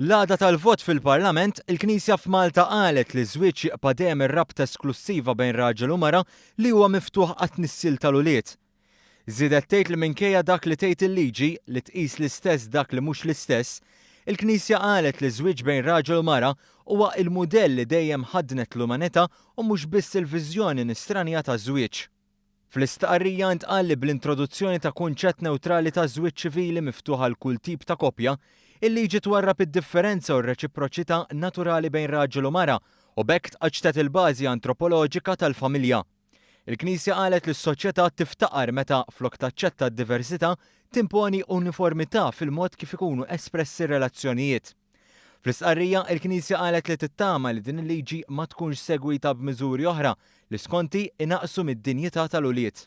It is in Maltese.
L-għada tal-vot fil-Parlament, il-Knisja f'Malta qalet li żwieġ jibqa' dejjem ir-rabta esklusiva bejn raġel u mara li huwa miftuħ għat-tnissil tal-ulied. Żiedet tgħid li minkejja dak li tgħid il-liġi li tqis l-istess dak li mhux l-istess, il-Knisja qalet li żwieġ bejn raġel u mara huwa l-mudell li dejjem ħadnet l-umanità u mhux biss il-viżjoni nistranija taż-żwieġ. Fl-istqarrija ntqal li bl-introduzzjoni ta' kunċett newtrali ta' żwieġ ċivili miftuħ għal kull tip ta' koppja, il-liġi twarrab id-differenza u r-reċiproċità naturali bejn raġel u mara u b'hekk tqaċtet il-bażi antropoloġika tal-familja. Il-Knisja qalet li s-soċjetà tiftaqar meta flok taċċetta d-diversità timponi uniformità fil-mod kif ikunu espressi relazzjonijiet. Fl-istqarrija, il-Knisja qalet li tittama li din il-liġi ma tkunx segwita b'miżuri oħra li skonti inaqsu mid-dinjità tal-ulied.